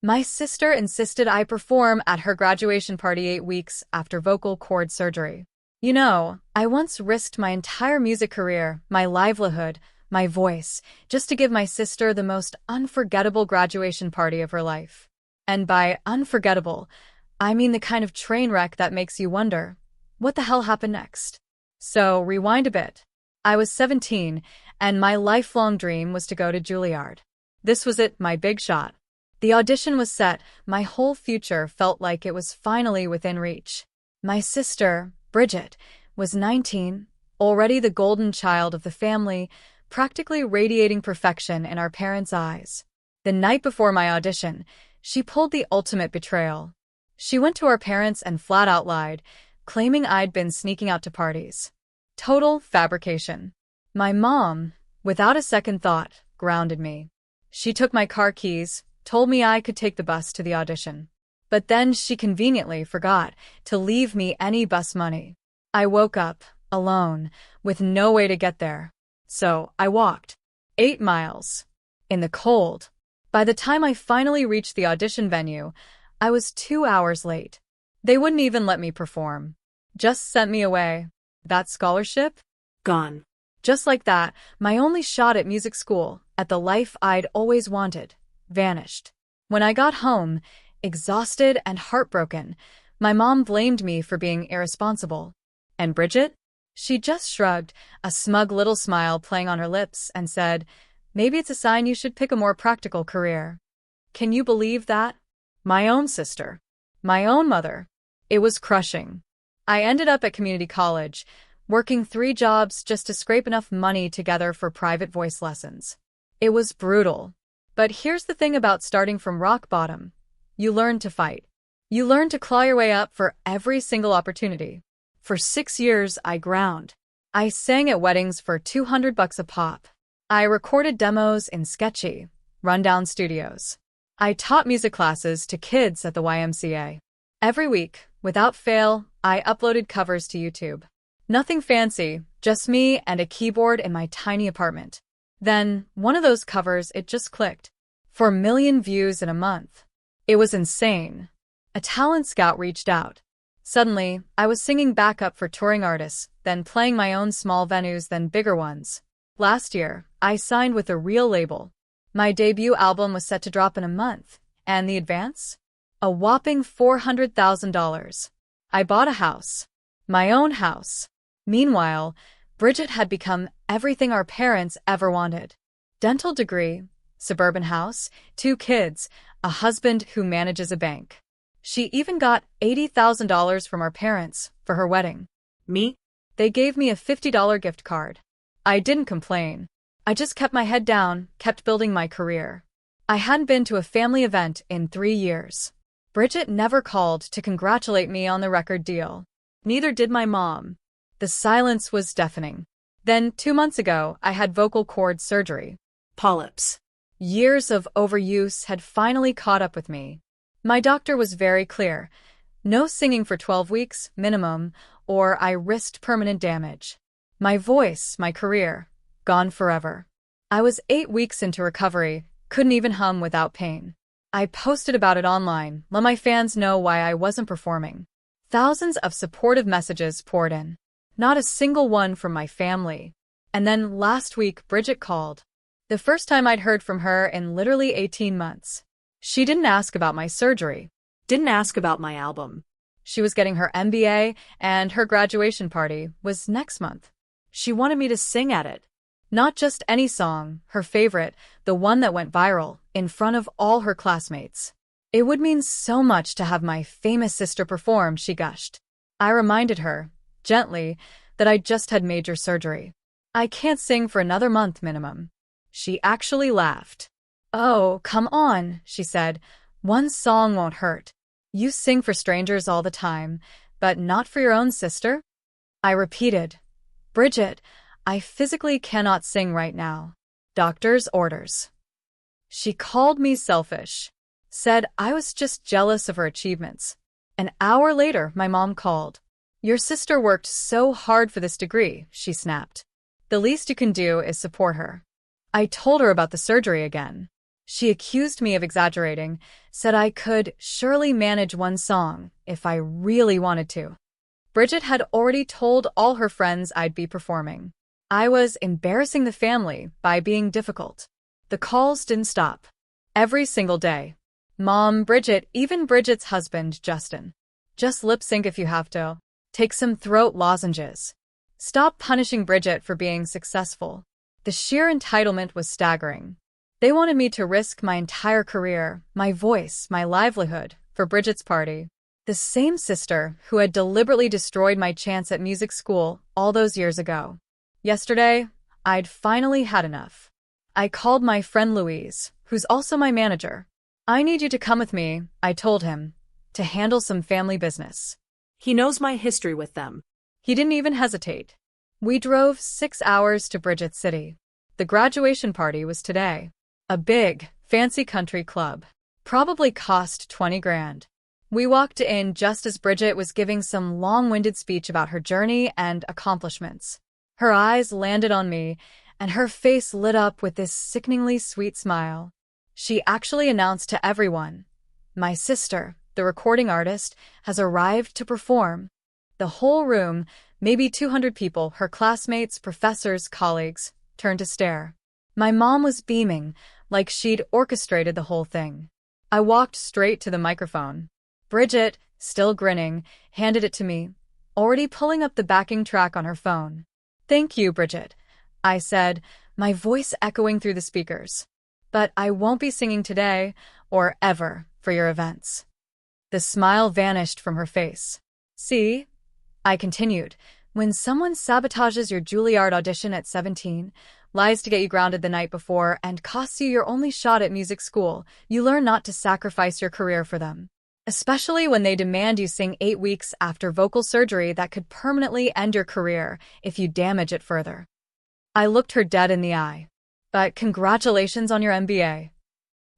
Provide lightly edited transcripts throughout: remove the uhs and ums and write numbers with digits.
My sister insisted I perform at her graduation party 8 weeks after vocal cord surgery. You know, I once risked my entire music career, my livelihood, my voice, just to give my sister the most unforgettable graduation party of her life. And by unforgettable, I mean the kind of train wreck that makes you wonder, what the hell happened next? So, rewind a bit. I was 17, and my lifelong dream was to go to Juilliard. This was it, my big shot. The audition was set, my whole future felt like it was finally within reach. My sister, Bridget, was 19, already the golden child of the family, practically radiating perfection in our parents' eyes. The night before my audition, she pulled the ultimate betrayal. She went to our parents and flat out lied, claiming I'd been sneaking out to parties. Total fabrication. My mom, without a second thought, grounded me. She took my car keys, told me I could take the bus to the audition. But then she conveniently forgot to leave me any bus money. I woke up, alone, with no way to get there. So I walked. 8 miles. In the cold. By the time I finally reached the audition venue, I was 2 hours late. They wouldn't even let me perform. Just sent me away. That scholarship? Gone. Just like that, my only shot at music school, at the life I'd always wanted, vanished. When I got home, exhausted and heartbroken, my mom blamed me for being irresponsible. And Bridget? She just shrugged, a smug little smile playing on her lips, and said, "Maybe it's a sign you should pick a more practical career." Can you believe that? My own sister. My own mother. It was crushing. I ended up at community college, working 3 jobs just to scrape enough money together for private voice lessons. It was brutal. But here's the thing about starting from rock bottom. You learn to fight. You learn to claw your way up for every single opportunity. For 6 years, I ground. I sang at weddings for $200 a pop. I recorded demos in sketchy, rundown studios. I taught music classes to kids at the YMCA. Every week, without fail, I uploaded covers to YouTube. Nothing fancy, just me and a keyboard in my tiny apartment. Then, one of those covers, it just clicked. 4 million views in a month. It was insane. A talent scout reached out. Suddenly, I was singing backup for touring artists, then playing my own small venues, then bigger ones. Last year, I signed with a real label. My debut album was set to drop in a month, and the advance? A whopping $400,000. I bought a house. My own house. Meanwhile, Bridget had become everything our parents ever wanted. Dental degree, suburban house, 2 kids, a husband who manages a bank. She even got $80,000 from our parents for her wedding. Me? They gave me a $50 gift card. I didn't complain. I just kept my head down, kept building my career. I hadn't been to a family event in 3 years. Bridget never called to congratulate me on the record deal. Neither did my mom. The silence was deafening. Then, 2 months ago, I had vocal cord surgery. Polyps. Years of overuse had finally caught up with me. My doctor was very clear. No singing for 12 weeks, minimum, or I risked permanent damage. My voice, my career, gone forever. I was 8 weeks into recovery, couldn't even hum without pain. I posted about it online, let my fans know why I wasn't performing. Thousands of supportive messages poured in. Not a single one from my family. And then last week, Bridget called. The first time I'd heard from her in literally 18 months. She didn't ask about my surgery. Didn't ask about my album. She was getting her MBA, and her graduation party was next month. She wanted me to sing at it. Not just any song, her favorite, the one that went viral, in front of all her classmates. It would mean so much to have my famous sister perform, she gushed. I reminded her, gently, that I just had major surgery. I can't sing for another month minimum. She actually laughed. "Oh, come on," she said. "One song won't hurt. You sing for strangers all the time, but not for your own sister?" I repeated, "Bridget, I physically cannot sing right now. Doctor's orders." She called me selfish. Said I was just jealous of her achievements. An hour later, my mom called. "Your sister worked so hard for this degree," she snapped. "The least you can do is support her." I told her about the surgery again. She accused me of exaggerating, said I could surely manage one song if I really wanted to. Bridget had already told all her friends I'd be performing. I was embarrassing the family by being difficult. The calls didn't stop. Every single day. Mom, Bridget, even Bridget's husband, Justin. Just lip sync if you have to. Take some throat lozenges. Stop punishing Bridget for being successful. The sheer entitlement was staggering. They wanted me to risk my entire career, my voice, my livelihood, for Bridget's party. The same sister who had deliberately destroyed my chance at music school all those years ago. Yesterday, I'd finally had enough. I called my friend Louise, who's also my manager. I need you to come with me, I told him, to handle some family business. He knows my history with them. He didn't even hesitate. We drove 6 hours to Bridget City. The graduation party was today. A big, fancy country club. Probably cost 20 grand. We walked in just as Bridget was giving some long-winded speech about her journey and accomplishments. Her eyes landed on me, and her face lit up with this sickeningly sweet smile. She actually announced to everyone, "My sister, the recording artist, has arrived to perform." The whole room, maybe 200 people, her classmates, professors, colleagues, turned to stare. My mom was beaming, like she'd orchestrated the whole thing. I walked straight to the microphone. Bridget, still grinning, handed it to me, already pulling up the backing track on her phone. "Thank you, Bridget," I said, my voice echoing through the speakers. "But I won't be singing today, or ever, for your events." The smile vanished from her face. "See?" I continued. "When someone sabotages your Juilliard audition at 17, lies to get you grounded the night before, and costs you your only shot at music school, you learn not to sacrifice your career for them. Especially when they demand you sing 8 weeks after vocal surgery that could permanently end your career if you damage it further." I looked her dead in the eye. "But congratulations on your MBA."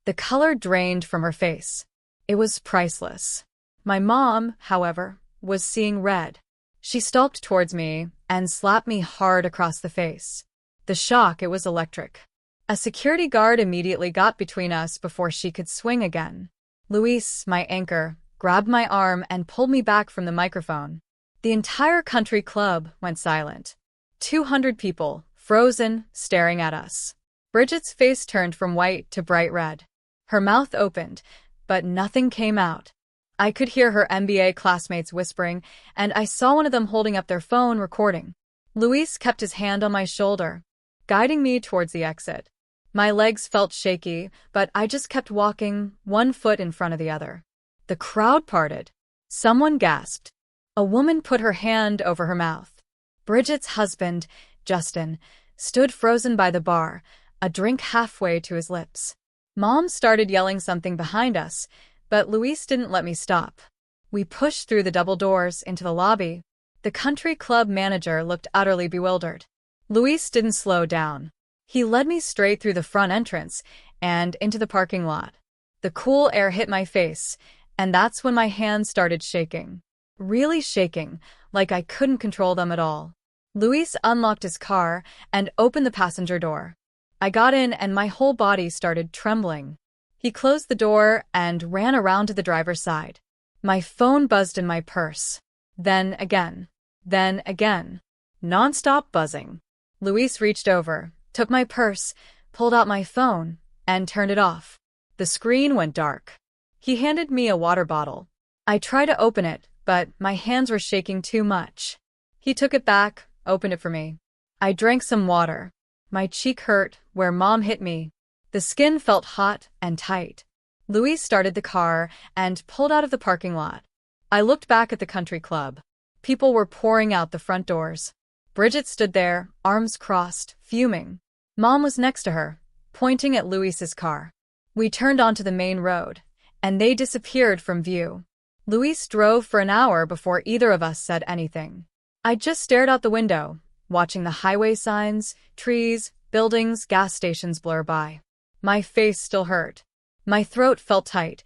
The color drained from her face. It was priceless. My mom, however, was seeing red. She stalked towards me and slapped me hard across the face. The shock, it was electric. A security guard immediately got between us before she could swing again. Luis, my anchor, grabbed my arm and pulled me back from the microphone. The entire country club went silent. 200 people, frozen, staring at us. Bridget's face turned from white to bright red. Her mouth opened, but nothing came out. I could hear her MBA classmates whispering, and I saw one of them holding up their phone recording. Luis kept his hand on my shoulder, guiding me towards the exit. My legs felt shaky, but I just kept walking, one foot in front of the other. The crowd parted. Someone gasped. A woman put her hand over her mouth. Bridget's husband, Justin, stood frozen by the bar, a drink halfway to his lips. Mom started yelling something behind us, but Luis didn't let me stop. We pushed through the double doors into the lobby. The country club manager looked utterly bewildered. Luis didn't slow down. He led me straight through the front entrance and into the parking lot. The cool air hit my face, and that's when my hands started shaking. Really shaking, like I couldn't control them at all. Luis unlocked his car and opened the passenger door. I got in and my whole body started trembling. He closed the door and ran around to the driver's side. My phone buzzed in my purse. Then again. Then again. Non-stop buzzing. Luis reached over, took my purse, pulled out my phone, and turned it off. The screen went dark. He handed me a water bottle. I tried to open it, but my hands were shaking too much. He took it back, opened it for me. I drank some water. My cheek hurt where Mom hit me. The skin felt hot and tight. Luis started the car and pulled out of the parking lot. I looked back at the country club. People were pouring out the front doors. Bridget stood there, arms crossed, fuming. Mom was next to her, pointing at Luis's car. We turned onto the main road, and they disappeared from view. Luis drove for an hour before either of us said anything. I just stared out the window, watching the highway signs, trees, buildings, gas stations blur by. My face still hurt. My throat felt tight,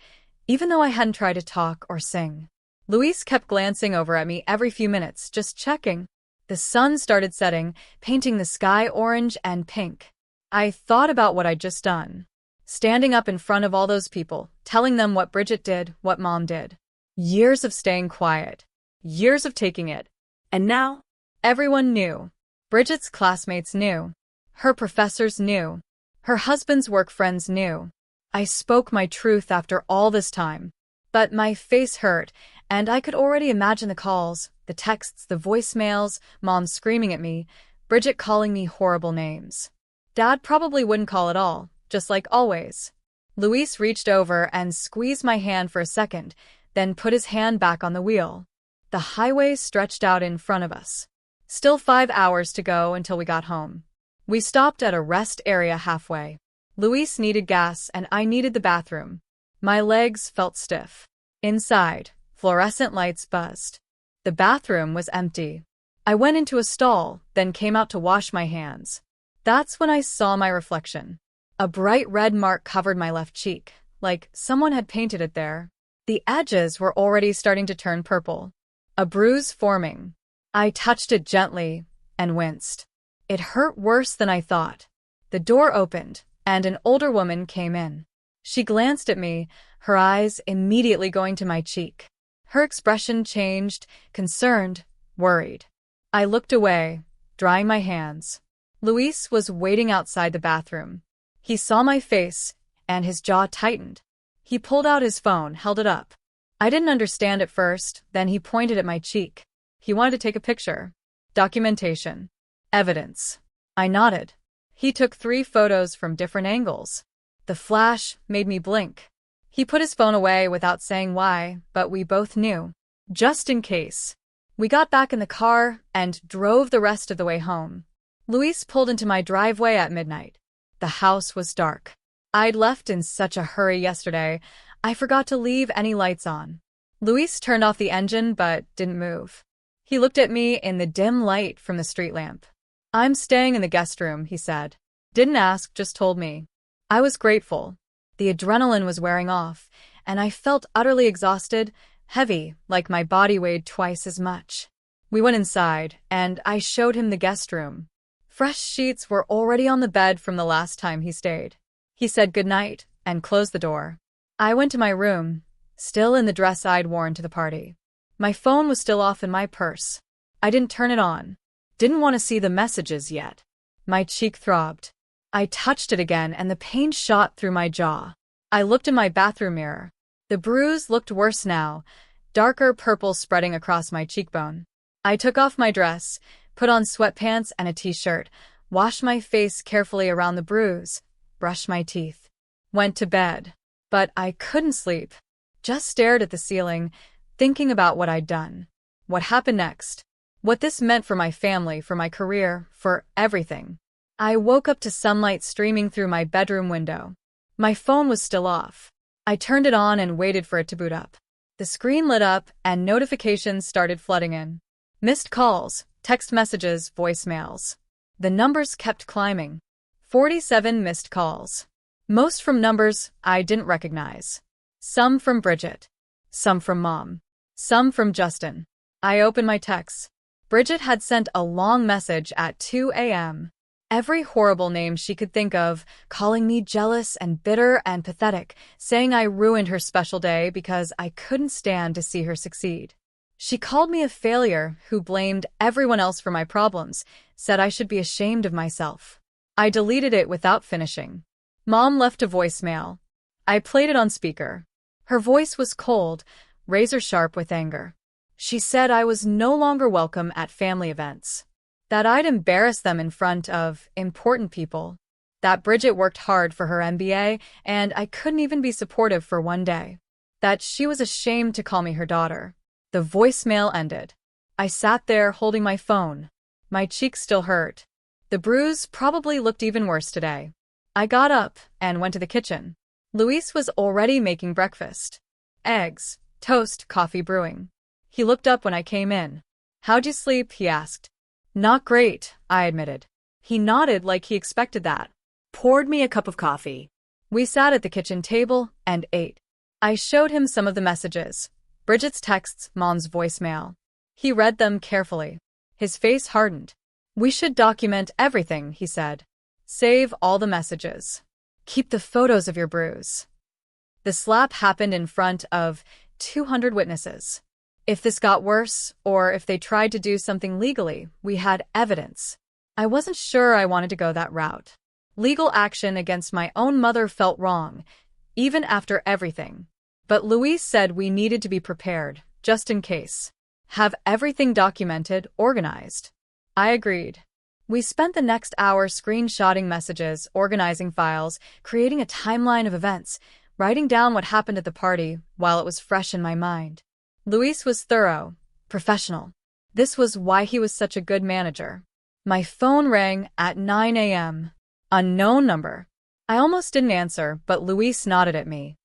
even though I hadn't tried to talk or sing. Luis kept glancing over at me every few minutes, just checking. The sun started setting, painting the sky orange and pink. I thought about what I'd just done. Standing up in front of all those people, telling them what Bridget did, what Mom did. Years of staying quiet. Years of taking it. And now? Everyone knew. Bridget's classmates knew. Her professors knew. Her husband's work friends knew. I spoke my truth after all this time. But my face hurt, and I could already imagine the calls, the texts, the voicemails, Mom screaming at me, Bridget calling me horrible names. Dad probably wouldn't call at all, just like always. Luis reached over and squeezed my hand for a second, then put his hand back on the wheel. The highway stretched out in front of us. Still 5 hours to go until we got home. We stopped at a rest area halfway. Luis needed gas and I needed the bathroom. My legs felt stiff. Inside, fluorescent lights buzzed. The bathroom was empty. I went into a stall, then came out to wash my hands. That's when I saw my reflection. A bright red mark covered my left cheek, like someone had painted it there. The edges were already starting to turn purple. A bruise forming. I touched it gently and winced. It hurt worse than I thought. The door opened, and an older woman came in. She glanced at me, her eyes immediately going to my cheek. Her expression changed, concerned, worried. I looked away, drying my hands. Luis was waiting outside the bathroom. He saw my face, and his jaw tightened. He pulled out his phone, held it up. I didn't understand at first, then he pointed at my cheek. He wanted to take a picture. Documentation. Evidence. I nodded. He took 3 photos from different angles. The flash made me blink. He put his phone away without saying why, but we both knew. Just in case. We got back in the car and drove the rest of the way home. Luis pulled into my driveway at midnight. The house was dark. I'd left in such a hurry yesterday, I forgot to leave any lights on. Luis turned off the engine but didn't move. He looked at me in the dim light from the street lamp. "I'm staying in the guest room," he said. Didn't ask, just told me. I was grateful. The adrenaline was wearing off, and I felt utterly exhausted, heavy, like my body weighed twice as much. We went inside, and I showed him the guest room. Fresh sheets were already on the bed from the last time he stayed. He said goodnight and closed the door. I went to my room, still in the dress I'd worn to the party. My phone was still off in my purse. I didn't turn it on. Didn't want to see the messages yet. My cheek throbbed. I touched it again and the pain shot through my jaw. I looked in my bathroom mirror. The bruise looked worse now, darker purple spreading across my cheekbone. I took off my dress, put on sweatpants and a t-shirt, washed my face carefully around the bruise, brushed my teeth. Went to bed. But I couldn't sleep. Just stared at the ceiling, thinking about what I'd done. What happened next. What this meant for my family, for my career, for everything. I woke up to sunlight streaming through my bedroom window. My phone was still off. I turned it on and waited for it to boot up. The screen lit up and notifications started flooding in. Missed calls, text messages, voicemails. The numbers kept climbing. 47 missed calls. Most from numbers I didn't recognize. Some from Bridget. Some from Mom. Some from Justin. I opened my texts. Bridget had sent a long message at 2 a.m. Every horrible name she could think of, calling me jealous and bitter and pathetic, saying I ruined her special day because I couldn't stand to see her succeed. She called me a failure who blamed everyone else for my problems, said I should be ashamed of myself. I deleted it without finishing. Mom left a voicemail. I played it on speaker. Her voice was cold, razor-sharp with anger. She said I was no longer welcome at family events. That I'd embarrass them in front of important people. That Bridget worked hard for her MBA and I couldn't even be supportive for one day. That she was ashamed to call me her daughter. The voicemail ended. I sat there holding my phone. My cheeks still hurt. The bruise probably looked even worse today. I got up and went to the kitchen. Luis was already making breakfast. Eggs, toast, coffee brewing. He looked up when I came in. "How'd you sleep?" he asked. "Not great," I admitted. He nodded like he expected that. Poured me a cup of coffee. We sat at the kitchen table and ate. I showed him some of the messages. Bridget's texts, Mom's voicemail. He read them carefully. His face hardened. "We should document everything," he said. "Save all the messages." Keep the photos of your bruise. The slap happened in front of 200 witnesses. If this got worse, or if they tried to do something legally, we had evidence. I wasn't sure I wanted to go that route. Legal action against my own mother felt wrong, even after everything. But Luis said we needed to be prepared, just in case. Have everything documented, organized. I agreed. We spent the next hour screenshotting messages, organizing files, creating a timeline of events, writing down what happened at the party while it was fresh in my mind. Luis was thorough, professional. This was why he was such a good manager. My phone rang at 9 a.m. Unknown number. I almost didn't answer, but Luis nodded at me.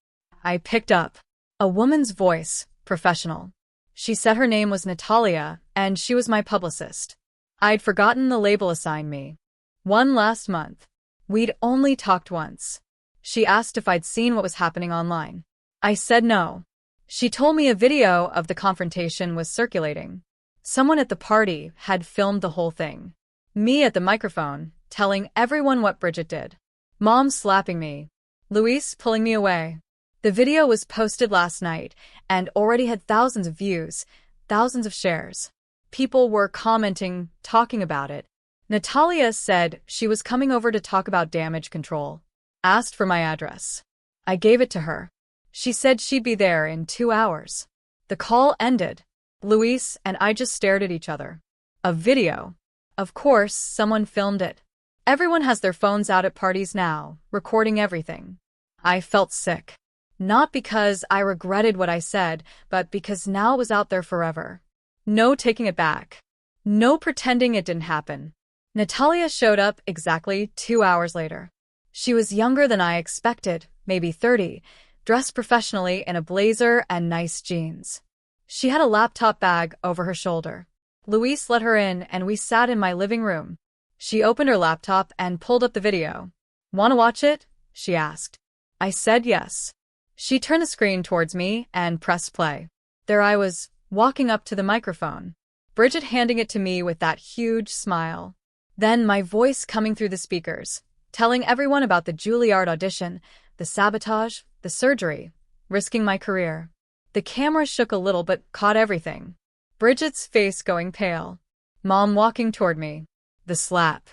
I picked up. A woman's voice, professional. She said her name was Natalia, and she was my publicist. I'd forgotten the label assigned me. One last month. We'd only talked once. She asked if I'd seen what was happening online. I said no. She told me a video of the confrontation was circulating. Someone at the party had filmed the whole thing. Me at the microphone, telling everyone what Bridget did. Mom slapping me. Luis pulling me away. The video was posted last night and already had thousands of views, thousands of shares. People were commenting, talking about it. Natalia said she was coming over to talk about damage control. Asked for my address. I gave it to her. She said she'd be there in 2 hours. The call ended. Luis and I just stared at each other. A video. Of course, someone filmed it. Everyone has their phones out at parties now, recording everything. I felt sick. Not because I regretted what I said, but because now it was out there forever. No taking it back. No pretending it didn't happen. Natalia showed up exactly 2 hours later. She was younger than I expected, maybe 30, dressed professionally in a blazer and nice jeans. She had a laptop bag over her shoulder. Luis let her in and we sat in my living room. She opened her laptop and pulled up the video. "Want to watch it?" she asked. I said yes. She turned the screen towards me and pressed play. There I was, walking up to the microphone. Bridget handing it to me with that huge smile. Then my voice coming through the speakers, telling everyone about the Juilliard audition, the sabotage, the surgery, risking my career. The camera shook a little but caught everything. Bridget's face going pale. Mom walking toward me. The slap.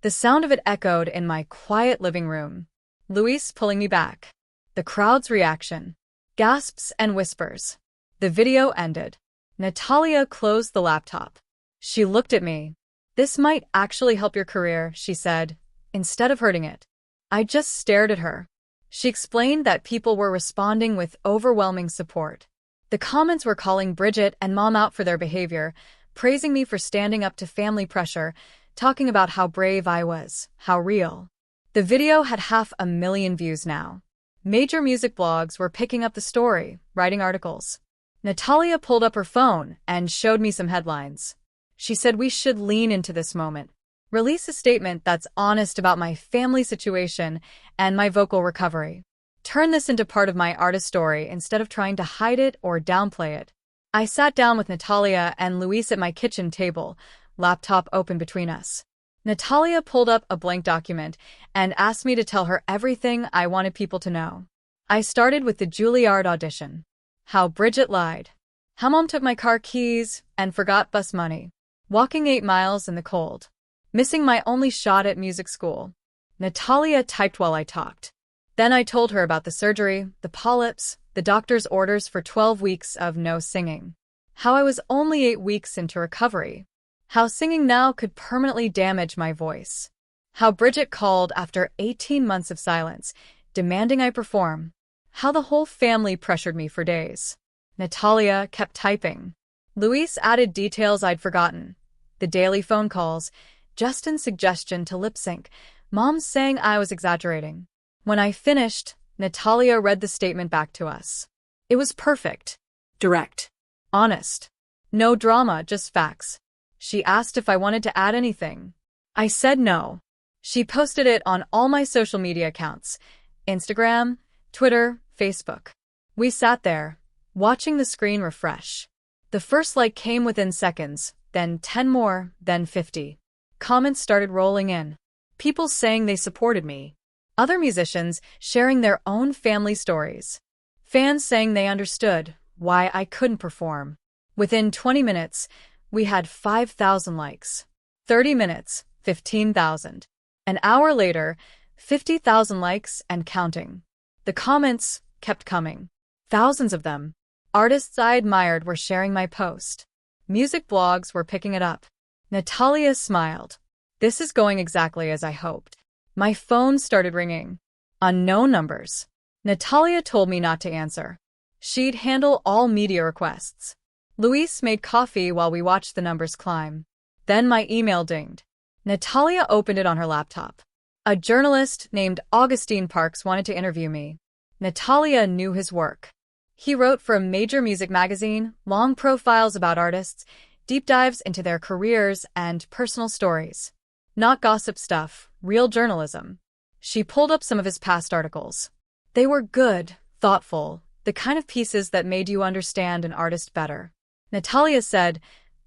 The sound of it echoed in my quiet living room. Luis pulling me back. The crowd's reaction. Gasps and whispers. The video ended. Natalia closed the laptop. She looked at me. "This might actually help your career," she said, instead of hurting it. I just stared at her. She explained that people were responding with overwhelming support. The comments were calling Bridget and Mom out for their behavior, praising me for standing up to family pressure, talking about how brave I was, how real. The video had 500,000 views now. Major music blogs were picking up the story, writing articles. Natalia pulled up her phone and showed me some headlines. She said we should lean into this moment. Release a statement that's honest about my family situation and my vocal recovery. Turn this into part of my artist story instead of trying to hide it or downplay it. I sat down with Natalia and Luis at my kitchen table, laptop open between us. Natalia pulled up a blank document and asked me to tell her everything I wanted people to know. I started with the Juilliard audition. How Bridget lied. How Mom took my car keys and forgot bus money. Walking 8 miles in the cold. Missing my only shot at music school. Natalia typed while I talked. Then I told her about the surgery, the polyps, the doctor's orders for 12 weeks of no singing. How I was only 8 weeks into recovery. How singing now could permanently damage my voice. How Bridget called after 18 months of silence, demanding I perform. How the whole family pressured me for days. Natalia kept typing. Luis added details I'd forgotten. The daily phone calls, Justin's suggestion to lip sync, Mom saying I was exaggerating. When I finished, Natalia read the statement back to us. It was perfect. Direct. Honest. No drama, just facts. She asked if I wanted to add anything. I said no. She posted it on all my social media accounts, Instagram, Twitter, Facebook. We sat there, watching the screen refresh. The first like came within seconds, then 10 more, then 50. Comments started rolling in. People saying they supported me. Other musicians sharing their own family stories. Fans saying they understood why I couldn't perform. Within 20 minutes, we had 5,000 likes. 30 minutes, 15,000. An hour later, 50,000 likes and counting. The comments kept coming. Thousands of them. Artists I admired were sharing my post. Music blogs were picking it up. Natalia smiled. This is going exactly as I hoped. My phone started ringing. Unknown numbers. Natalia told me not to answer. She'd handle all media requests. Luis made coffee while we watched the numbers climb. Then my email dinged. Natalia opened it on her laptop. A journalist named Augustine Parks wanted to interview me. Natalia knew his work. He wrote for a major music magazine, long profiles about artists, deep dives into their careers and personal stories. Not gossip stuff, real journalism. She pulled up some of his past articles. They were good, thoughtful, the kind of pieces that made you understand an artist better. Natalia said,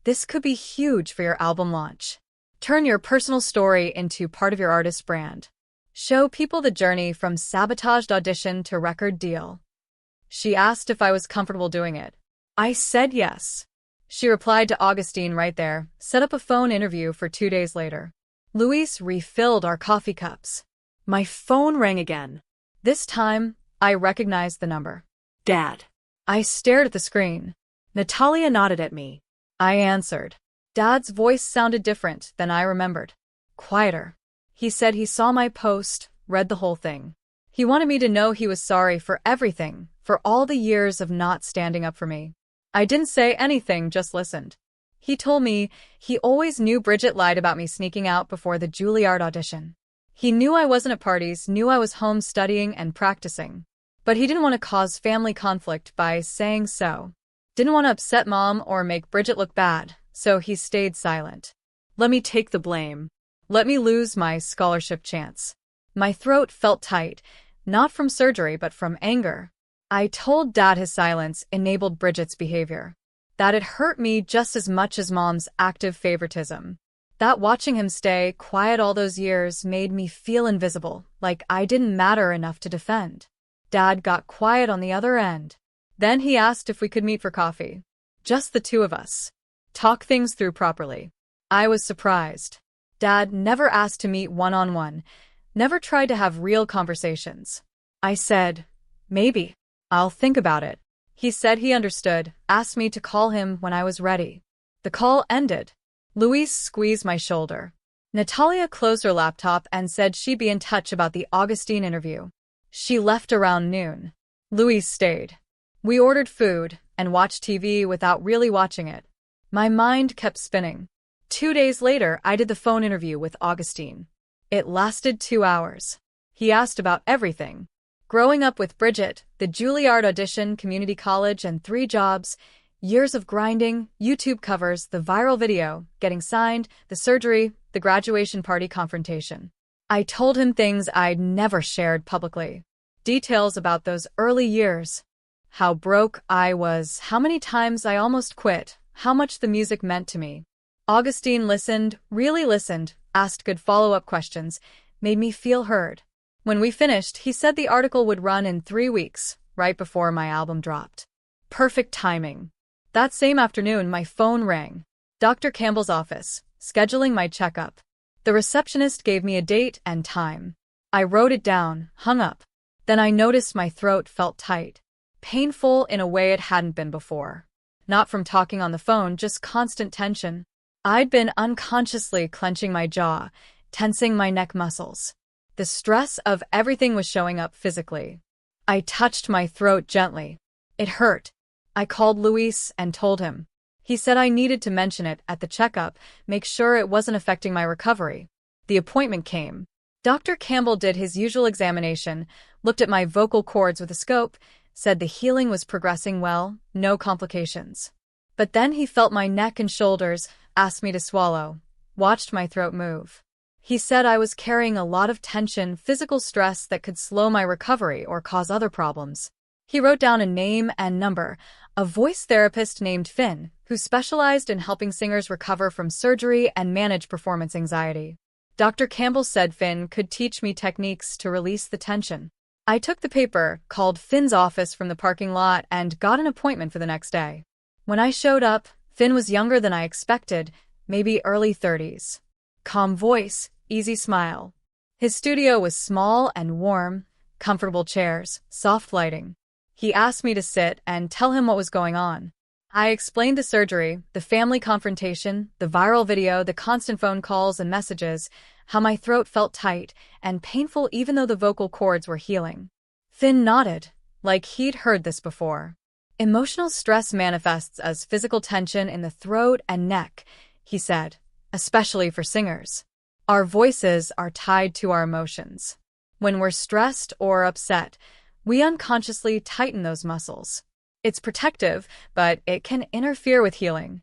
"This could be huge for your album launch. Turn your personal story into part of your artist brand. Show people the journey from sabotaged audition to record deal." She asked if I was comfortable doing it. I said yes. She replied to Augustine right there, set up a phone interview for 2 days later. Luis refilled our coffee cups. My phone rang again. This time, I recognized the number. Dad. I stared at the screen. Natalia nodded at me. I answered. Dad's voice sounded different than I remembered. Quieter. He said he saw my post, read the whole thing. He wanted me to know he was sorry for everything, for all the years of not standing up for me. I didn't say anything, just listened. He told me he always knew Bridget lied about me sneaking out before the Juilliard audition. He knew I wasn't at parties, knew I was home studying and practicing. But he didn't want to cause family conflict by saying so. Didn't want to upset Mom or make Bridget look bad, so he stayed silent. Let me take the blame. Let me lose my scholarship chance. My throat felt tight, not from surgery but from anger. I told Dad his silence enabled Bridget's behavior. That it hurt me just as much as Mom's active favoritism. That watching him stay quiet all those years made me feel invisible, like I didn't matter enough to defend. Dad got quiet on the other end. Then he asked if we could meet for coffee. Just the two of us. Talk things through properly. I was surprised. Dad never asked to meet one-on-one, never tried to have real conversations. I said, "Maybe. I'll think about it." He said he understood, asked me to call him when I was ready. The call ended. Luis squeezed my shoulder. Natalia closed her laptop and said she'd be in touch about the Augustine interview. She left around noon. Luis stayed. We ordered food and watched TV without really watching it. My mind kept spinning. 2 days later, I did the phone interview with Augustine. It lasted 2 hours. He asked about everything. Growing up with Bridget, the Juilliard audition, community college, and 3 jobs, years of grinding, YouTube covers, the viral video, getting signed, the surgery, the graduation party confrontation. I told him things I'd never shared publicly. Details about those early years. How broke I was, how many times I almost quit, how much the music meant to me. Augustine listened, really listened, asked good follow-up questions, made me feel heard. When we finished, he said the article would run in 3 weeks, right before my album dropped. Perfect timing. That same afternoon, my phone rang. Dr. Campbell's office, scheduling my checkup. The receptionist gave me a date and time. I wrote it down, hung up. Then I noticed my throat felt tight. Painful in a way it hadn't been before. Not from talking on the phone, just constant tension. I'd been unconsciously clenching my jaw, tensing my neck muscles. The stress of everything was showing up physically. I touched my throat gently. It hurt. I called Luis and told him. He said I needed to mention it at the checkup, make sure it wasn't affecting my recovery. The appointment came. Dr. Campbell did his usual examination, looked at my vocal cords with a scope, said the healing was progressing well, no complications. But then he felt my neck and shoulders, asked me to swallow, watched my throat move. He said I was carrying a lot of tension, physical stress that could slow my recovery or cause other problems. He wrote down a name and number, a voice therapist named Finn, who specialized in helping singers recover from surgery and manage performance anxiety. Dr. Campbell said Finn could teach me techniques to release the tension. I took the paper, called Finn's office from the parking lot, and got an appointment for the next day. When I showed up, Finn was younger than I expected, maybe early 30s. Calm voice, easy smile. His studio was small and warm, comfortable chairs, soft lighting. He asked me to sit and tell him what was going on. I explained the surgery, the family confrontation, the viral video, the constant phone calls and messages, how my throat felt tight and painful even though the vocal cords were healing. Finn nodded, like he'd heard this before. Emotional stress manifests as physical tension in the throat and neck, he said, especially for singers. Our voices are tied to our emotions. When we're stressed or upset, we unconsciously tighten those muscles. It's protective, but it can interfere with healing.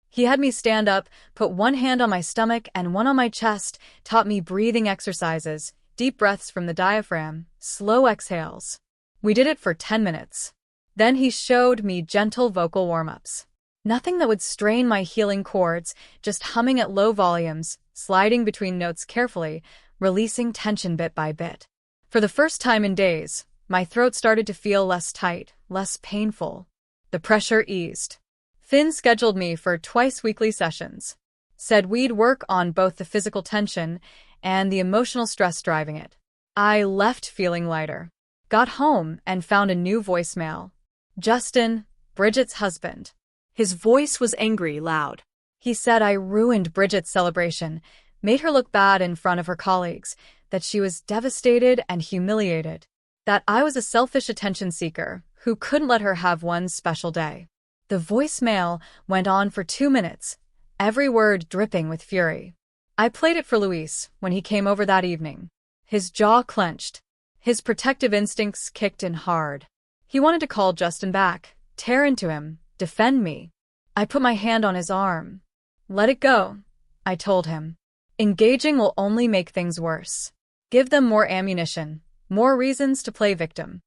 He had me stand up, put one hand on my stomach and one on my chest, taught me breathing exercises, deep breaths from the diaphragm, slow exhales. We did it for 10 minutes. Then he showed me gentle vocal warm-ups. Nothing that would strain my healing cords, just humming at low volumes, sliding between notes carefully, releasing tension bit by bit. For the first time in days, my throat started to feel less tight, less painful. The pressure eased. Finn scheduled me for twice-weekly sessions. Said we'd work on both the physical tension and the emotional stress driving it. I left feeling lighter. Got home and found a new voicemail. Justin, Bridget's husband. His voice was angry, loud. He said I ruined Bridget's celebration, made her look bad in front of her colleagues, that she was devastated and humiliated, that I was a selfish attention seeker who couldn't let her have one special day. The voicemail went on for 2 minutes, every word dripping with fury. I played it for Luis when he came over that evening. His jaw clenched. His protective instincts kicked in hard. He wanted to call Justin back, tear into him, defend me. I put my hand on his arm. Let it go, I told him. Engaging will only make things worse. Give them more ammunition, more reasons to play victim.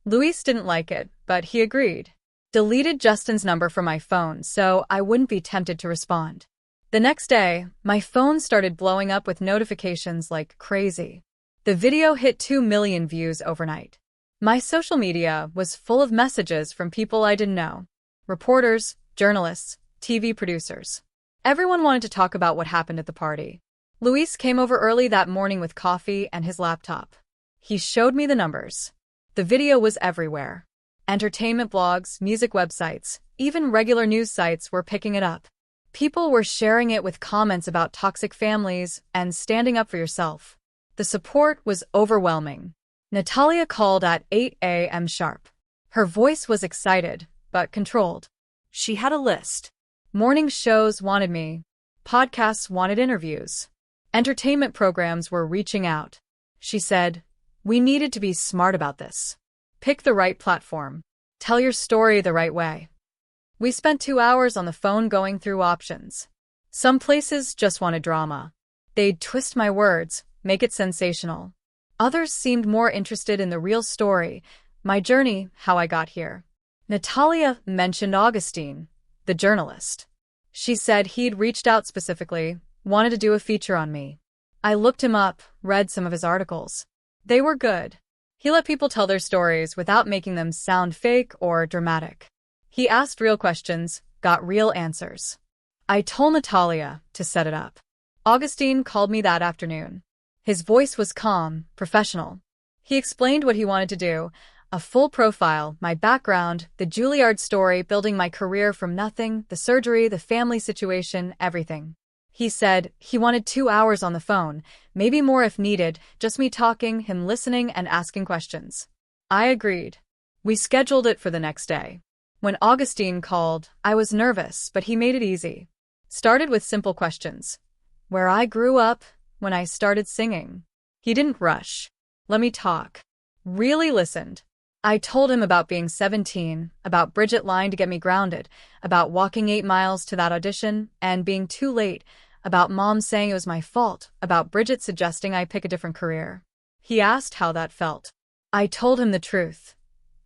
Luis didn't like it, but he agreed. Deleted Justin's number from my phone so I wouldn't be tempted to respond. The next day, my phone started blowing up with notifications like crazy. The video hit 2 million views overnight. My social media was full of messages from people I didn't know. Reporters, journalists, TV producers. Everyone wanted to talk about what happened at the party. Luis came over early that morning with coffee and his laptop. He showed me the numbers. The video was everywhere. Entertainment blogs, music websites, even regular news sites were picking it up. People were sharing it with comments about toxic families and standing up for yourself. The support was overwhelming. Natalia called at 8 a.m. sharp. Her voice was excited, but controlled. She had a list. Morning shows wanted me. Podcasts wanted interviews. Entertainment programs were reaching out. She said, "We needed to be smart about this. Pick the right platform. Tell your story the right way." We spent 2 hours on the phone going through options. Some places just wanted drama. They'd twist my words, make it sensational. Others seemed more interested in the real story, my journey, how I got here. Natalia mentioned Augustine, the journalist. She said he'd reached out specifically, wanted to do a feature on me. I looked him up, read some of his articles. They were good. He let people tell their stories without making them sound fake or dramatic. He asked real questions, got real answers. I told Natalia to set it up. Augustine called me that afternoon. His voice was calm, professional. He explained what he wanted to do, a full profile, my background, the Juilliard story, building my career from nothing, the surgery, the family situation, everything. He said he wanted 2 hours on the phone, maybe more if needed, just me talking, him listening and asking questions. I agreed. We scheduled it for the next day. When Augustine called, I was nervous, but he made it easy. Started with simple questions. Where I grew up, when I started singing. He didn't rush. Let me talk. Really listened. I told him about being 17, about Bridget lying to get me grounded, about walking 8 miles to that audition and being too late, about Mom saying it was my fault, about Bridget suggesting I pick a different career. He asked how that felt. I told him the truth.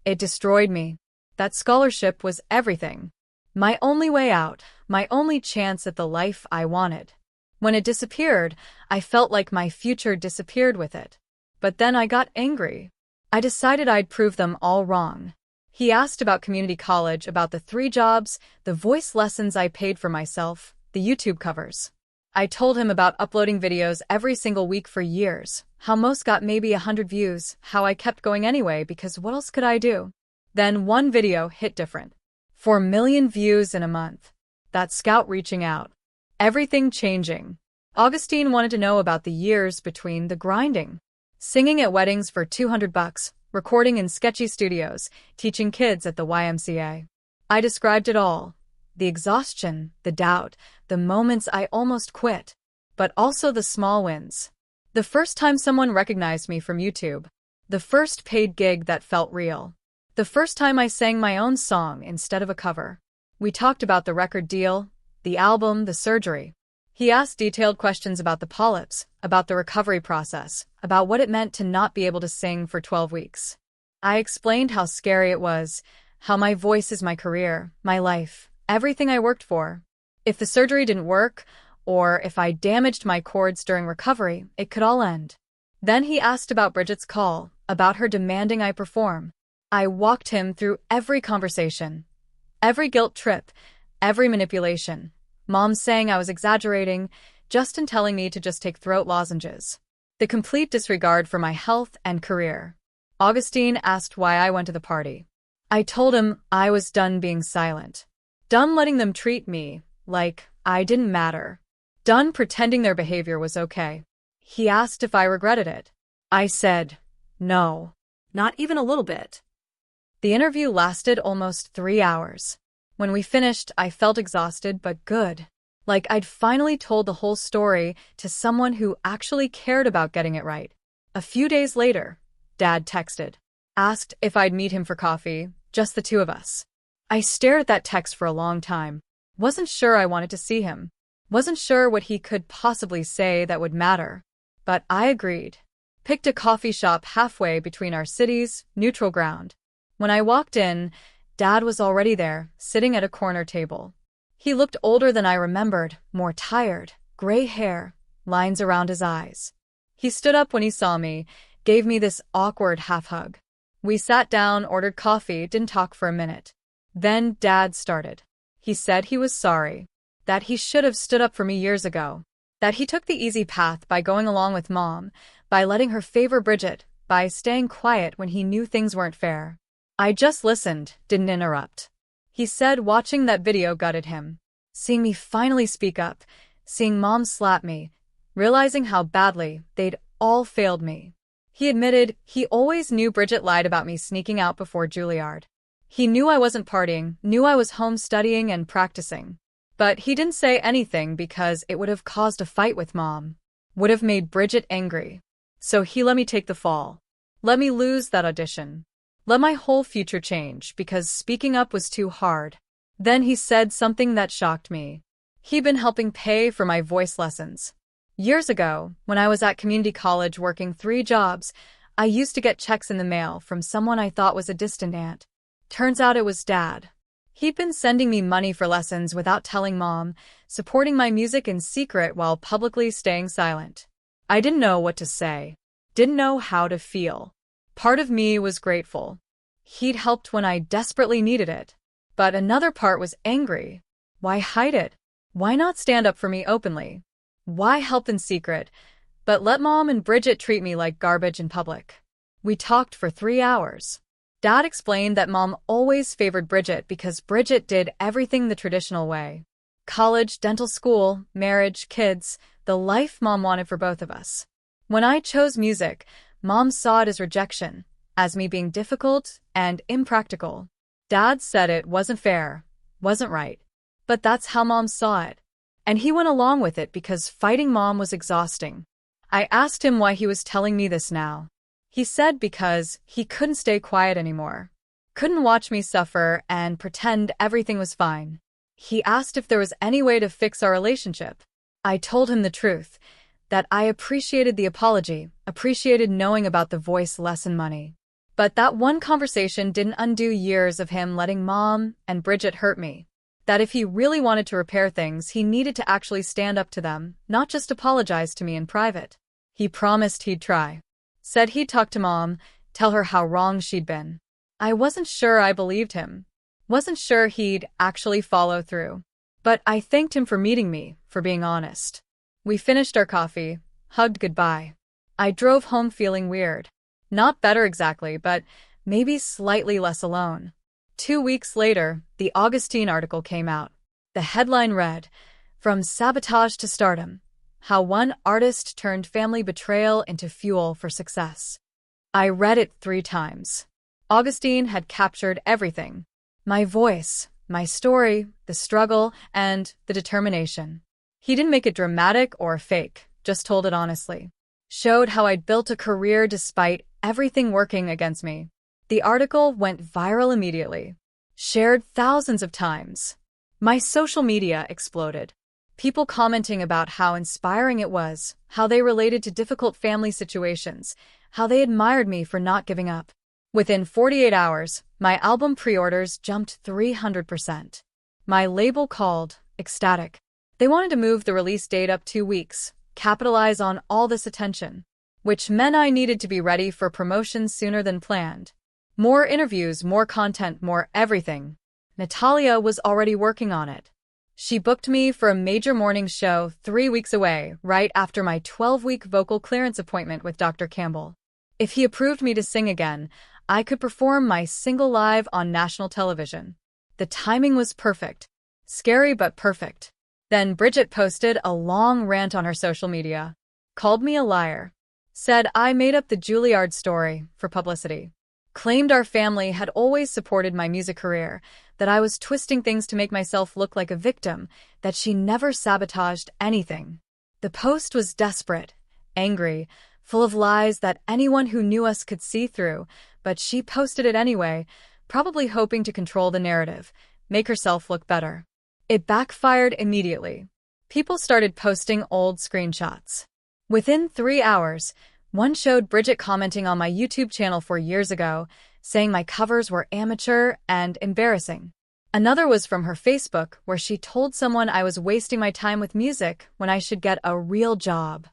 It destroyed me. That scholarship was everything. My only way out, my only chance at the life I wanted. When it disappeared, I felt like my future disappeared with it. But then I got angry. I decided I'd prove them all wrong. He asked about community college, about the 3 jobs, the voice lessons I paid for myself, the YouTube covers. I told him about uploading videos every single week for years, how most got maybe 100 views, how I kept going anyway because what else could I do? Then one video hit different. 4 million views in a month. That Scout reaching out. Everything changing. Augustine wanted to know about the years between the grinding. Singing at weddings for $200, recording in sketchy studios, teaching kids at the YMCA. I described it all. The exhaustion, the doubt, the moments I almost quit. But also the small wins. The first time someone recognized me from YouTube. The first paid gig that felt real. The first time I sang my own song instead of a cover. We talked about the record deal, the album, the surgery. He asked detailed questions about the polyps, about the recovery process, about what it meant to not be able to sing for 12 weeks. I explained how scary it was, how my voice is my career, my life, everything I worked for. If the surgery didn't work, or if I damaged my cords during recovery, it could all end. Then he asked about Bridget's call, about her demanding I perform. I walked him through every conversation, every guilt trip, every manipulation. Mom saying I was exaggerating, Justin telling me to just take throat lozenges. The complete disregard for my health and career. Augustine asked why I went to the party. I told him I was done being silent. Done letting them treat me like I didn't matter. Done pretending their behavior was okay. He asked if I regretted it. I said, no. Not even a little bit. The interview lasted almost 3 hours. When we finished, I felt exhausted but good. Like I'd finally told the whole story to someone who actually cared about getting it right. A few days later, Dad texted. Asked if I'd meet him for coffee, just the 2 of us. I stared at that text for a long time. Wasn't sure I wanted to see him. Wasn't sure what he could possibly say that would matter. But I agreed. Picked a coffee shop halfway between our cities, neutral ground. When I walked in, Dad was already there, sitting at a corner table. He looked older than I remembered, more tired, gray hair, lines around his eyes. He stood up when he saw me, gave me this awkward half-hug. We sat down, ordered coffee, didn't talk for a minute. Then Dad started. He said he was sorry, that he should have stood up for me years ago, that he took the easy path by going along with Mom, by letting her favor Bridget, by staying quiet when he knew things weren't fair. I just listened, didn't interrupt. He said watching that video gutted him. Seeing me finally speak up, seeing Mom slap me, realizing how badly they'd all failed me. He admitted he always knew Bridget lied about me sneaking out before Juilliard. He knew I wasn't partying, knew I was home studying and practicing. But he didn't say anything because it would have caused a fight with Mom. Would have made Bridget angry. So he let me take the fall. Let me lose that audition. Let my whole future change because speaking up was too hard. Then he said something that shocked me. He'd been helping pay for my voice lessons. Years ago, when I was at community college working 3 jobs, I used to get checks in the mail from someone I thought was a distant aunt. Turns out it was Dad. He'd been sending me money for lessons without telling Mom, supporting my music in secret while publicly staying silent. I didn't know what to say. Didn't know how to feel. Part of me was grateful. He'd helped when I desperately needed it. But another part was angry. Why hide it? Why not stand up for me openly? Why help in secret, but let Mom and Bridget treat me like garbage in public? We talked for 3 hours. Dad explained that Mom always favored Bridget because Bridget did everything the traditional way. College, dental school, marriage, kids, the life Mom wanted for both of us. When I chose music, Mom saw it as rejection, as me being difficult and impractical. Dad said it wasn't fair, wasn't right. But that's how Mom saw it. And he went along with it because fighting Mom was exhausting. I asked him why he was telling me this now. He said because he couldn't stay quiet anymore. Couldn't watch me suffer and pretend everything was fine. He asked if there was any way to fix our relationship. I told him the truth, that I appreciated the apology, appreciated knowing about the voice lesson money. But that one conversation didn't undo years of him letting Mom and Bridget hurt me. That if he really wanted to repair things, he needed to actually stand up to them, not just apologize to me in private. He promised he'd try. Said he'd talk to Mom, tell her how wrong she'd been. I wasn't sure I believed him. Wasn't sure he'd actually follow through. But I thanked him for meeting me, for being honest. We finished our coffee, hugged goodbye. I drove home feeling weird. Not better exactly, but maybe slightly less alone. 2 weeks later, the Augustine article came out. The headline read, "From Sabotage to Stardom: How One Artist Turned Family Betrayal into Fuel for Success." I read it 3 times. Augustine had captured everything. My voice, my story, the struggle, and the determination. He didn't make it dramatic or fake, just told it honestly. Showed how I'd built a career despite everything working against me. The article went viral immediately. Shared thousands of times. My social media exploded. People commenting about how inspiring it was, how they related to difficult family situations, how they admired me for not giving up. Within 48 hours, my album pre-orders jumped 300%. My label called, ecstatic. They wanted to move the release date up 2 weeks, capitalize on all this attention, which meant I needed to be ready for promotion sooner than planned. More interviews, more content, more everything. Natalia was already working on it. She booked me for a major morning show 3 weeks away, right after my 12-week vocal clearance appointment with Dr. Campbell. If he approved me to sing again, I could perform my single live on national television. The timing was perfect. Scary but perfect. Then Bridget posted a long rant on her social media. Called me a liar. Said I made up the Juilliard story for publicity. Claimed our family had always supported my music career, that I was twisting things to make myself look like a victim, that she never sabotaged anything. The post was desperate, angry, full of lies that anyone who knew us could see through, but she posted it anyway, probably hoping to control the narrative, make herself look better. It backfired immediately. People started posting old screenshots. Within 3 hours, one showed Bridget commenting on my YouTube channel 4 years ago, saying my covers were amateur and embarrassing. Another was from her Facebook, where she told someone I was wasting my time with music when I should get a real job.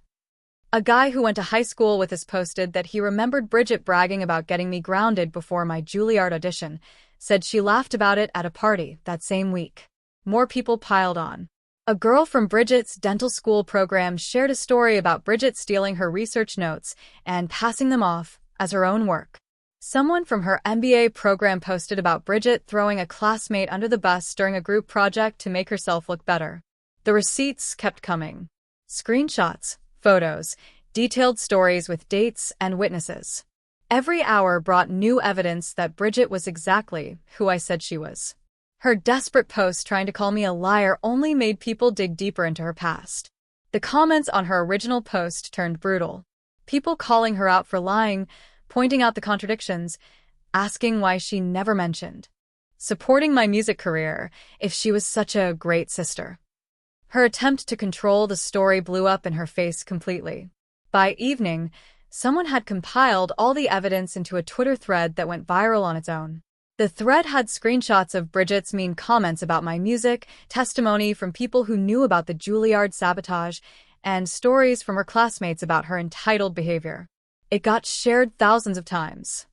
A guy who went to high school with us posted that he remembered Bridget bragging about getting me grounded before my Juilliard audition, said she laughed about it at a party that same week. More people piled on. A girl from Bridget's dental school program shared a story about Bridget stealing her research notes and passing them off as her own work. Someone from her MBA program posted about Bridget throwing a classmate under the bus during a group project to make herself look better. The receipts kept coming. Screenshots, photos, detailed stories with dates and witnesses. Every hour brought new evidence that Bridget was exactly who I said she was. Her desperate post trying to call me a liar only made people dig deeper into her past. The comments on her original post turned brutal. People calling her out for lying, pointing out the contradictions, asking why she never mentioned supporting my music career if she was such a great sister. Her attempt to control the story blew up in her face completely. By evening, someone had compiled all the evidence into a Twitter thread that went viral on its own. The thread had screenshots of Bridget's mean comments about my music, testimony from people who knew about the Juilliard sabotage, and stories from her classmates about her entitled behavior. It got shared thousands of times.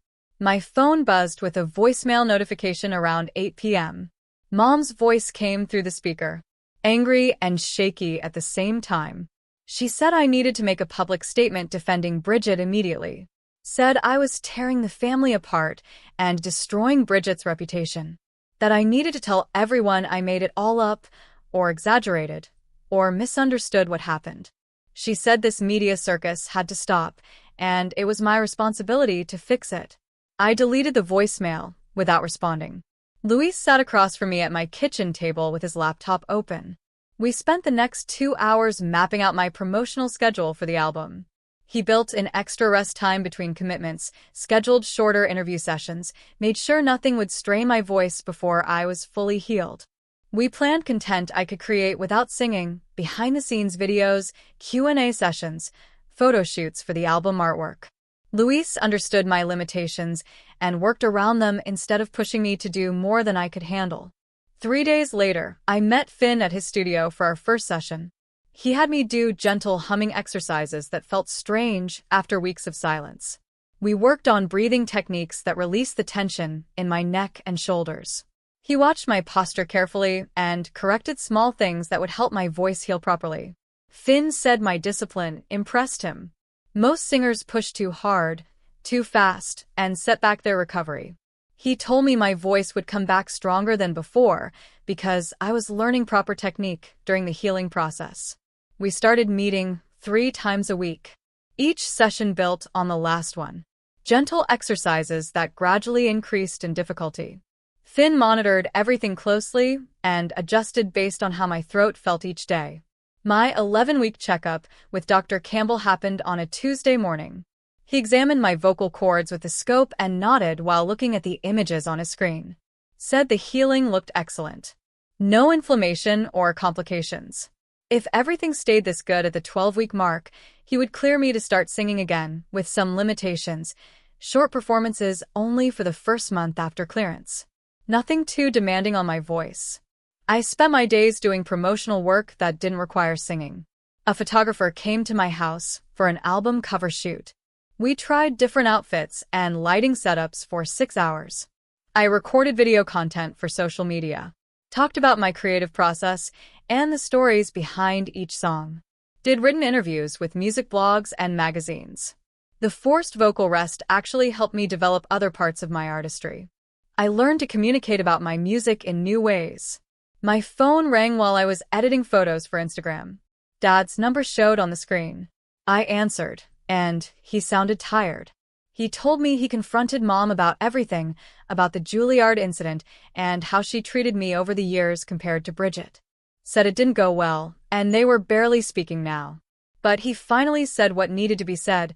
My phone buzzed with a voicemail notification around 8 p.m. Mom's voice came through the speaker, angry and shaky at the same time. She said I needed to make a public statement defending Bridget immediately. Said I was tearing the family apart and destroying Bridget's reputation. That I needed to tell everyone I made it all up, or exaggerated, or misunderstood what happened. She said this media circus had to stop, and it was my responsibility to fix it. I deleted the voicemail without responding. Luis sat across from me at my kitchen table with his laptop open. We spent the next 2 hours mapping out my promotional schedule for the album. He built in extra rest time between commitments, scheduled shorter interview sessions, made sure nothing would strain my voice before I was fully healed. We planned content I could create without singing, behind-the-scenes videos, Q&A sessions, photo shoots for the album artwork. Luis understood my limitations and worked around them instead of pushing me to do more than I could handle. 3 days later, I met Finn at his studio for our first session. He had me do gentle humming exercises that felt strange after weeks of silence. We worked on breathing techniques that released the tension in my neck and shoulders. He watched my posture carefully and corrected small things that would help my voice heal properly. Finn said my discipline impressed him. Most singers push too hard, too fast, and set back their recovery. He told me my voice would come back stronger than before because I was learning proper technique during the healing process. We started meeting 3 times a week. Each session built on the last one. Gentle exercises that gradually increased in difficulty. Finn monitored everything closely and adjusted based on how my throat felt each day. My 11-week checkup with Dr. Campbell happened on a Tuesday morning. He examined my vocal cords with a scope and nodded while looking at the images on his screen. Said the healing looked excellent. No inflammation or complications. If everything stayed this good at the 12-week mark, he would clear me to start singing again, with some limitations. Short performances only for the first month after clearance. Nothing too demanding on my voice. I spent my days doing promotional work that didn't require singing. A photographer came to my house for an album cover shoot. We tried different outfits and lighting setups for 6 hours. I recorded video content for social media, talked about my creative process and the stories behind each song, did written interviews with music blogs and magazines. The forced vocal rest actually helped me develop other parts of my artistry. I learned to communicate about my music in new ways. My phone rang while I was editing photos for Instagram. Dad's number showed on the screen. I answered, and he sounded tired. He told me he confronted Mom about everything, about the Juilliard incident and how she treated me over the years compared to Bridget. Said it didn't go well, and they were barely speaking now. But he finally said what needed to be said,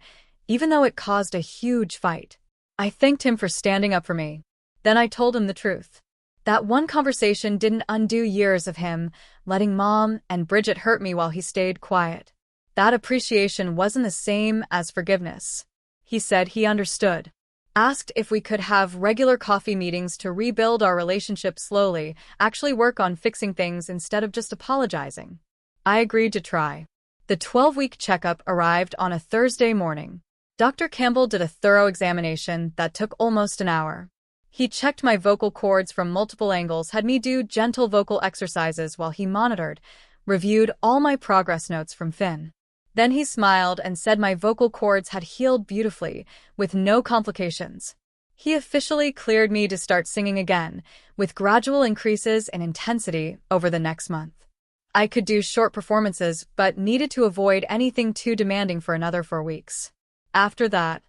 even though it caused a huge fight. I thanked him for standing up for me. Then I told him the truth. That one conversation didn't undo years of him letting Mom and Bridget hurt me while he stayed quiet. That appreciation wasn't the same as forgiveness. He said he understood. Asked if we could have regular coffee meetings to rebuild our relationship slowly, actually work on fixing things instead of just apologizing. I agreed to try. The 12-week checkup arrived on a Thursday morning. Dr. Campbell did a thorough examination that took almost an hour. He checked my vocal cords from multiple angles, had me do gentle vocal exercises while he monitored, reviewed all my progress notes from Finn. Then he smiled and said my vocal cords had healed beautifully, with no complications. He officially cleared me to start singing again, with gradual increases in intensity over the next month. I could do short performances, but needed to avoid anything too demanding for another 4 weeks. After that,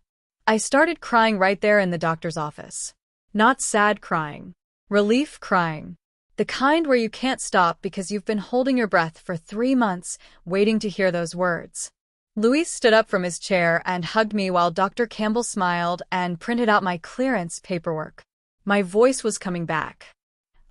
I started crying right there in the doctor's office. Not sad crying. Relief crying. The kind where you can't stop because you've been holding your breath for 3 months, waiting to hear those words. Luis stood up from his chair and hugged me while Dr. Campbell smiled and printed out my clearance paperwork. My voice was coming back.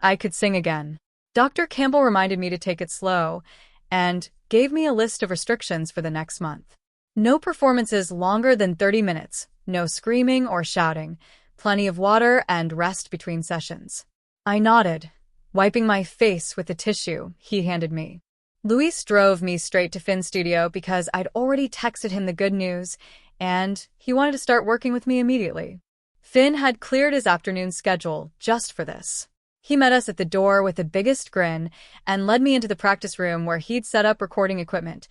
I could sing again. Dr. Campbell reminded me to take it slow and gave me a list of restrictions for the next month. No performances longer than 30 minutes, no screaming or shouting, plenty of water and rest between sessions. I nodded, wiping my face with the tissue he handed me. Luis drove me straight to Finn's studio because I'd already texted him the good news, and he wanted to start working with me immediately. Finn had cleared his afternoon schedule just for this. He met us at the door with the biggest grin and led me into the practice room where he'd set up recording equipment,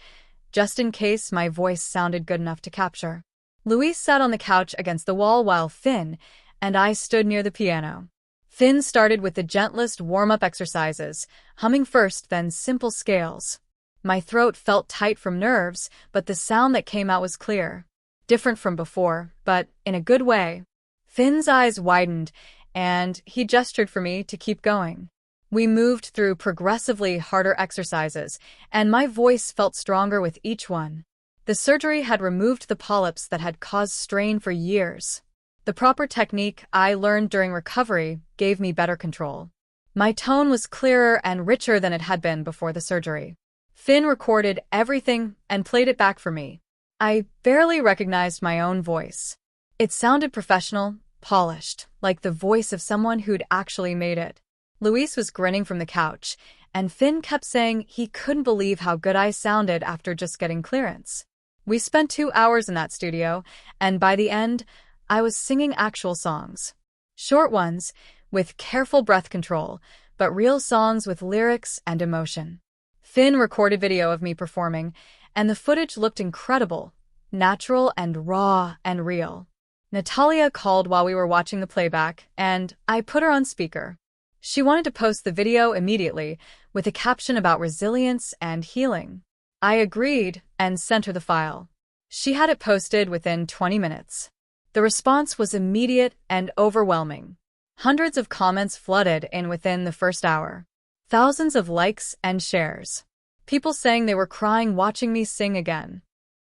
just in case my voice sounded good enough to capture. Luis sat on the couch against the wall while Finn and I stood near the piano. Finn started with the gentlest warm-up exercises, humming first, then simple scales. My throat felt tight from nerves, but the sound that came out was clear. Different from before, but in a good way. Finn's eyes widened, and he gestured for me to keep going. We moved through progressively harder exercises, and my voice felt stronger with each one. The surgery had removed the polyps that had caused strain for years. The proper technique I learned during recovery gave me better control. My tone was clearer and richer than it had been before the surgery. Finn recorded everything and played it back for me. I barely recognized my own voice. It sounded professional, polished, like the voice of someone who'd actually made it. Luis was grinning from the couch, and Finn kept saying he couldn't believe how good I sounded after just getting clearance. We spent 2 hours in that studio, and by the end, I was singing actual songs. Short ones, with careful breath control, but real songs with lyrics and emotion. Finn recorded video of me performing, and the footage looked incredible, natural and raw and real. Natalia called while we were watching the playback, and I put her on speaker. She wanted to post the video immediately, with a caption about resilience and healing. I agreed and sent her the file. She had it posted within 20 minutes. The response was immediate and overwhelming. Hundreds of comments flooded in within the first hour. Thousands of likes and shares. People saying they were crying watching me sing again.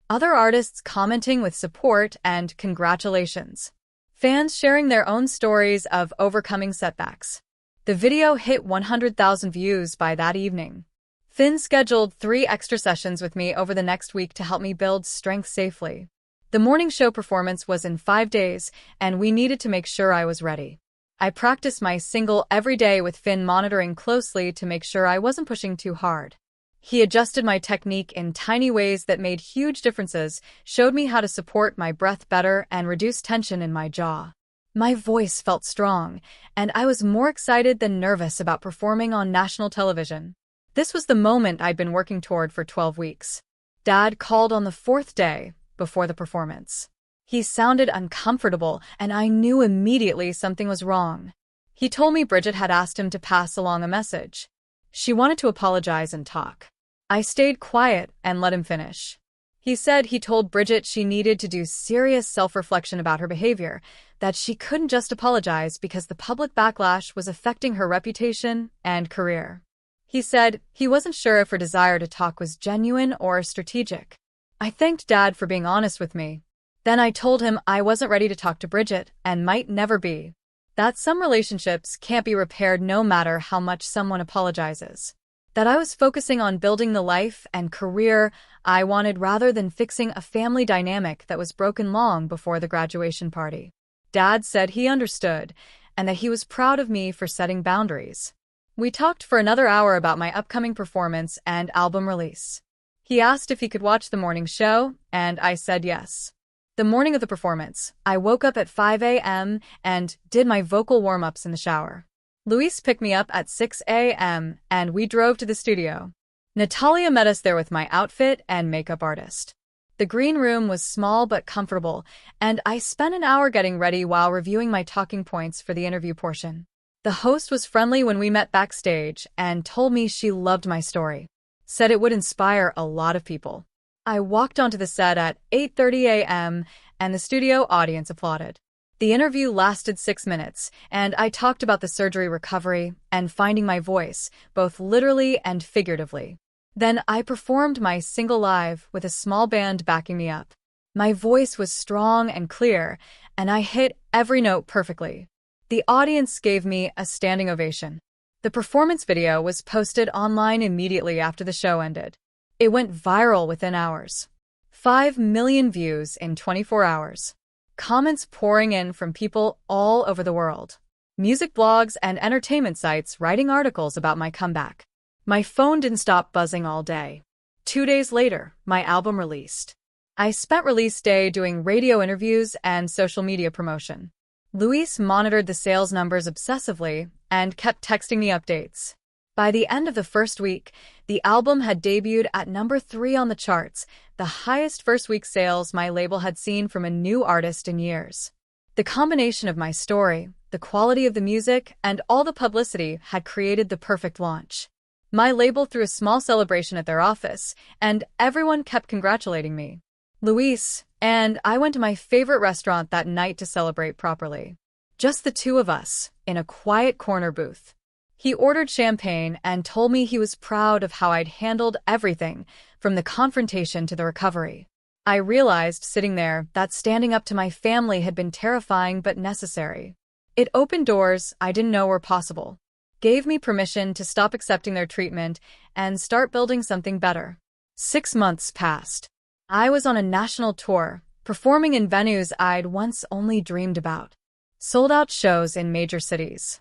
Other artists commenting with support and congratulations. Fans sharing their own stories of overcoming setbacks. The video hit 100,000 views by that evening. Finn scheduled 3 extra sessions with me over the next week to help me build strength safely. The morning show performance was in 5 days, and we needed to make sure I was ready. I practiced my single every day with Finn monitoring closely to make sure I wasn't pushing too hard. He adjusted my technique in tiny ways that made huge differences, showed me how to support my breath better, and reduce tension in my jaw. My voice felt strong, and I was more excited than nervous about performing on national television. This was the moment I'd been working toward for 12 weeks. Dad called on the 4th day, before the performance. He sounded uncomfortable, and I knew immediately something was wrong. He told me Bridget had asked him to pass along a message. She wanted to apologize and talk. I stayed quiet and let him finish. He said he told Bridget she needed to do serious self-reflection about her behavior, that she couldn't just apologize because the public backlash was affecting her reputation and career. He said he wasn't sure if her desire to talk was genuine or strategic. I thanked Dad for being honest with me. Then I told him I wasn't ready to talk to Bridget and might never be. That some relationships can't be repaired no matter how much someone apologizes. That I was focusing on building the life and career I wanted rather than fixing a family dynamic that was broken long before the graduation party. Dad said he understood and that he was proud of me for setting boundaries. We talked for another hour about my upcoming performance and album release. He asked if he could watch the morning show, and I said yes. The morning of the performance, I woke up at 5 a.m. and did my vocal warm-ups in the shower. Luis picked me up at 6 a.m. and we drove to the studio. Natalia met us there with my outfit and makeup artist. The green room was small but comfortable, and I spent an hour getting ready while reviewing my talking points for the interview portion. The host was friendly when we met backstage and told me she loved my story. Said it would inspire a lot of people. I walked onto the set at 8:30 a.m. and the studio audience applauded. The interview lasted 6 minutes, and I talked about the surgery recovery and finding my voice, both literally and figuratively. Then I performed my single live with a small band backing me up. My voice was strong and clear, and I hit every note perfectly. The audience gave me a standing ovation. The performance video was posted online immediately after the show ended. It went viral within hours. 5 million views in 24 hours. Comments pouring in from people all over the world. Music blogs and entertainment sites writing articles about my comeback. My phone didn't stop buzzing all day. 2 days later, my album released. I spent release day doing radio interviews and social media promotion. Luis monitored the sales numbers obsessively and kept texting me updates. By the end of the first week, the album had debuted at number 3 on the charts, the highest first-week sales my label had seen from a new artist in years. The combination of my story, the quality of the music, and all the publicity had created the perfect launch. My label threw a small celebration at their office, and everyone kept congratulating me. Luis and I went to my favorite restaurant that night to celebrate properly. Just the two of us, in a quiet corner booth. He ordered champagne and told me he was proud of how I'd handled everything, from the confrontation to the recovery. I realized, sitting there, that standing up to my family had been terrifying but necessary. It opened doors I didn't know were possible. Gave me permission to stop accepting their treatment and start building something better. 6 months passed. I was on a national tour, performing in venues I'd once only dreamed about. Sold-out shows in major cities.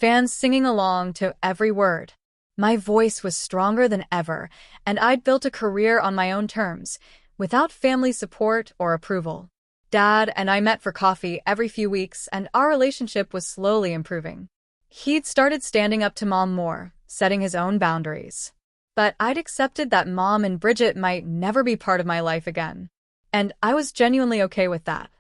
fans singing along to every word. My voice was stronger than ever, and I'd built a career on my own terms, without family support or approval. Dad and I met for coffee every few weeks, and our relationship was slowly improving. He'd started standing up to Mom more, setting his own boundaries. But I'd accepted that Mom and Bridget might never be part of my life again. And I was genuinely okay with that.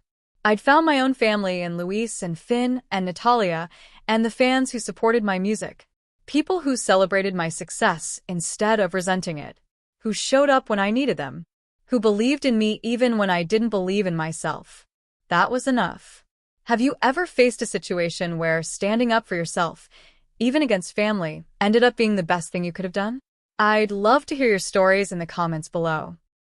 I'd found my own family in Luis and Finn and Natalia, and the fans who supported my music. People who celebrated my success instead of resenting it. Who showed up when I needed them. Who believed in me even when I didn't believe in myself. That was enough. Have you ever faced a situation where standing up for yourself, even against family, ended up being the best thing you could have done? I'd love to hear your stories in the comments below.